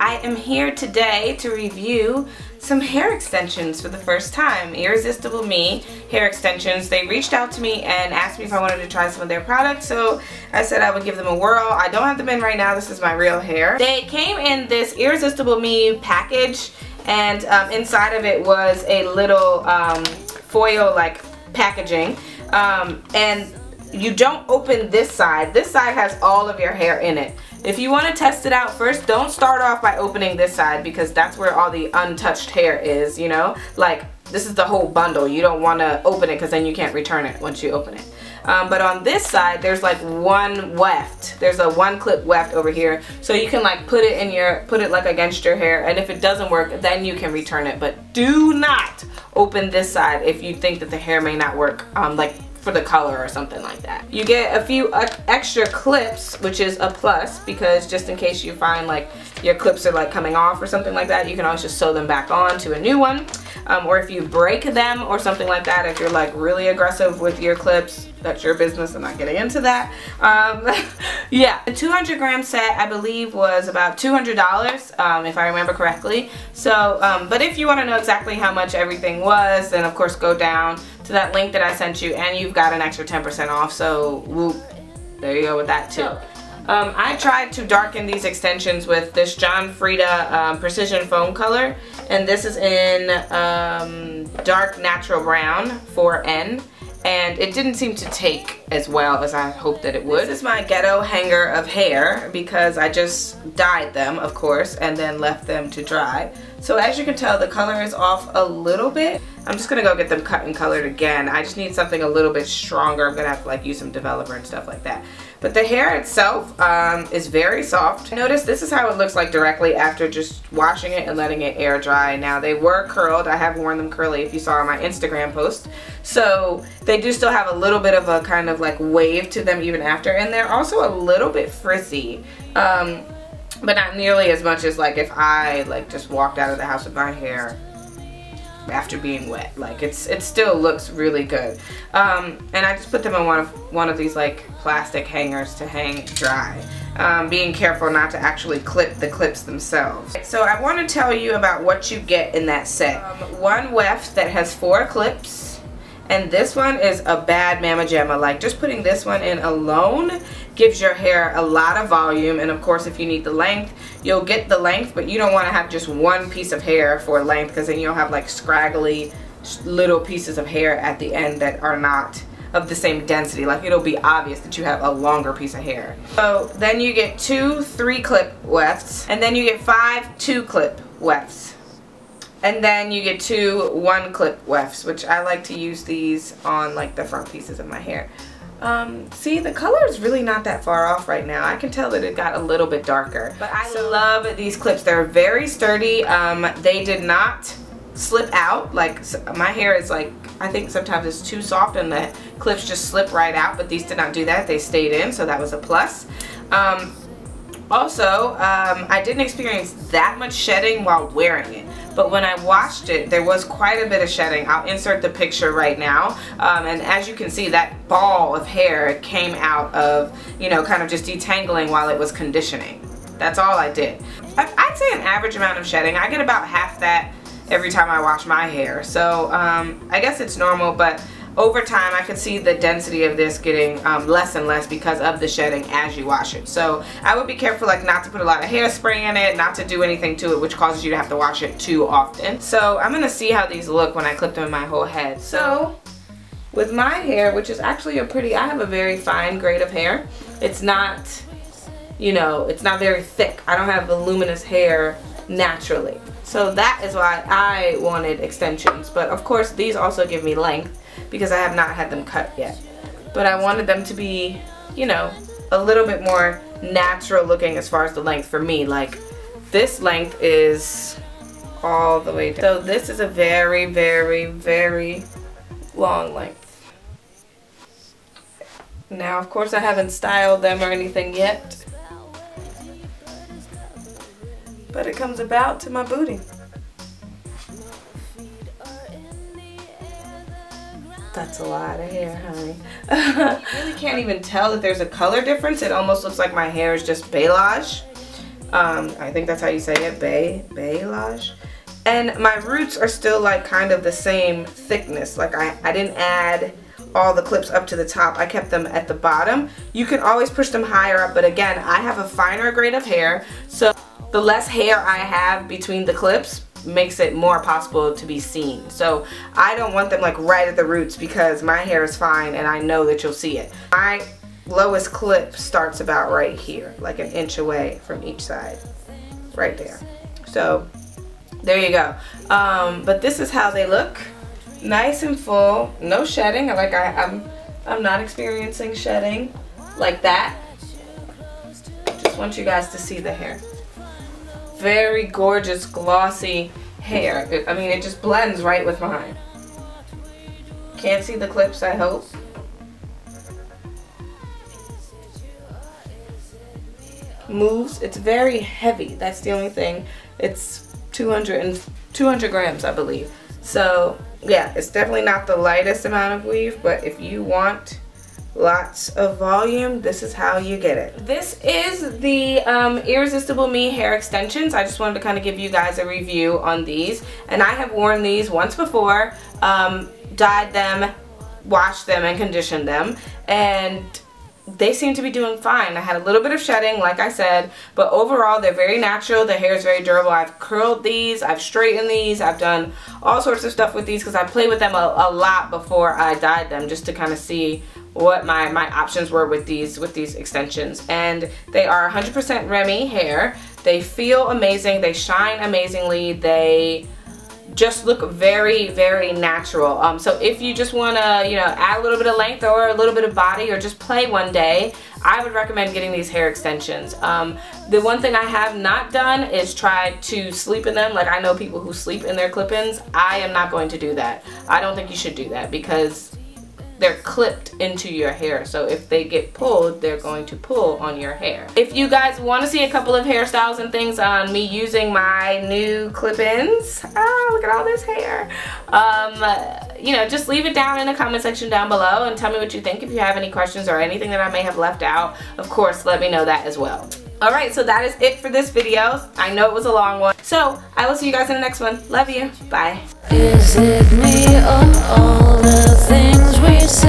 I am here today to review some hair extensions for the first time. Irresistible Me hair extensions. They reached out to me and asked me if I wanted to try some of their products, so I said I would give them a whirl. I don't have them in right now. This is my real hair. They came in this Irresistible Me package, and inside of it was a little foil like packaging, and you don't open this side. This side has all of your hair in it. If you want to test it out first, don't start off by opening this side because that's where all the untouched hair is, you know? Like, this is the whole bundle. You don't want to open it because then you can't return it once you open it. But on this side, there's like one weft. There's a one clip weft over here. So you can like put it like against your hair, and if it doesn't work, then you can return it. But do not open this side if you think that the hair may not work, like for the color or something like that. You get a few extra clips, which is a plus, because just in case you find like your clips are like coming off or something like that, you can always just sew them back on to a new one. Or if you break them or something like that, if you're like really aggressive with your clips, that's your business. I'm not getting into that. Yeah, the 200 gram set I believe was about $200, if I remember correctly. So, but if you want to know exactly how much everything was, then of course go down to that link that I sent you, and you've got an extra 10% off. So, whoop, there you go with that too. I tried to darken these extensions with this John Frieda Precision Foam color, and this is in dark natural brown 4N, and it didn't seem to take as well as I hoped that it would. This is my ghetto hanger of hair because I just dyed them, of course, and then left them to dry. So as you can tell, the color is off a little bit. I'm just gonna go get them cut and colored again. I just need something a little bit stronger. I'm gonna have to like use some developer and stuff like that. But the hair itself is very soft. Notice this is how it looks like directly after just washing it and letting it air dry. Now they were curled. I have worn them curly if you saw on my Instagram post. So they do still have a little bit of a kind of like wave to them even after. And they're also a little bit frizzy. But not nearly as much as like if I like just walked out of the house with my hair after being wet. Like it still looks really good. And I just put them in one of these like plastic hangers to hang dry. Being careful not to actually clip the clips themselves. So I want to tell you about what you get in that set. One weft that has 4 clips, and this one is a bad mamma jamma. Like just putting this one in alone gives your hair a lot of volume, and of course if you need the length, you'll get the length, but you don't want to have just one piece of hair for length because then you'll have like scraggly little pieces of hair at the end that are not of the same density. Like it'll be obvious that you have a longer piece of hair. So then you get 2 3-clip wefts, and then you get 5 2-clip wefts. And then you get 2 1-clip wefts, which I like to use these on like the front pieces of my hair. See, the color is really not that far off right now. I can tell that it got a little bit darker. But I love these clips. They're very sturdy. They did not slip out. Like my hair is like, I think sometimes it's too soft and the clips just slip right out, but these did not do that. They stayed in, so that was a plus. Also, I didn't experience that much shedding while wearing it. But when I washed it, there was quite a bit of shedding. I'll insert the picture right now. And as you can see, that ball of hair came out of, you know, kind of just detangling while it was conditioning. That's all I did. I'd say an average amount of shedding. I get about half that every time I wash my hair. So I guess it's normal, but over time I could see the density of this getting less and less because of the shedding as you wash it. So I would be careful like not to put a lot of hairspray in it, not to do anything to it which causes you to have to wash it too often. So I'm gonna see how these look when I clip them in my whole head. So with my hair, which is actually I have a very fine grade of hair. It's not, you know, it's not very thick. I don't have voluminous hair naturally. So that is why I wanted extensions. But of course these also give me length because I have not had them cut yet. But I wanted them to be, you know, a little bit more natural looking as far as the length for me. Like this length is all the way down. So this is a very, very, very long length. Now of course I haven't styled them or anything yet, but it comes about to my booty. That's a lot of hair, honey. I really can't even tell that there's a color difference. It almost looks like my hair is just beige. I think that's how you say it, balayage. And my roots are still like kind of the same thickness. Like I didn't add all the clips up to the top. I kept them at the bottom. You can always push them higher up, but again, I have a finer grade of hair, so the less hair I have between the clips makes it more possible to be seen. So I don't want them like right at the roots because my hair is fine and I know that you'll see it. My lowest clip starts about right here, like an inch away from each side, right there. So there you go. But this is how they look. Nice and full, no shedding. Like I'm not experiencing shedding like that. Just want you guys to see the hair. Very gorgeous, glossy hair. I mean, it just blends right with mine. Can't see the clips, I hope. Moves. It's very heavy. That's the only thing. It's 200 grams, I believe. So yeah, it's definitely not the lightest amount of weave, but if you want lots of volume, this is how you get it. This is the Irresistible Me hair extensions. I just wanted to kind of give you guys a review on these, and I have worn these once before, dyed them, washed them, and conditioned them, and they seem to be doing fine. I had a little bit of shedding, like I said, but overall they're very natural. The hair is very durable. I've curled these, I've straightened these, I've done all sorts of stuff with these because I played with them a lot before I dyed them, just to kind of see what my options were with these extensions. And they are 100% Remy hair. They feel amazing, they shine amazingly, they just look very, very natural. So if you just want to, you know, add a little bit of length or a little bit of body or just play one day, I would recommend getting these hair extensions. The one thing I have not done is try to sleep in them. Like, I know people who sleep in their clip-ins. I am not going to do that. I don't think you should do that because they're clipped into your hair, so if they get pulled, they're going to pull on your hair. If you guys want to see a couple of hairstyles and things on me using my new clip-ins, look at all this hair, you know, just leave it down in the comment section down below and tell me what you think. If you have any questions or anything that I may have left out, of course, let me know that as well. Alright, so that is it for this video. I know it was a long one, so I will see you guys in the next one. Love you. Bye. Is it me or all the things we said?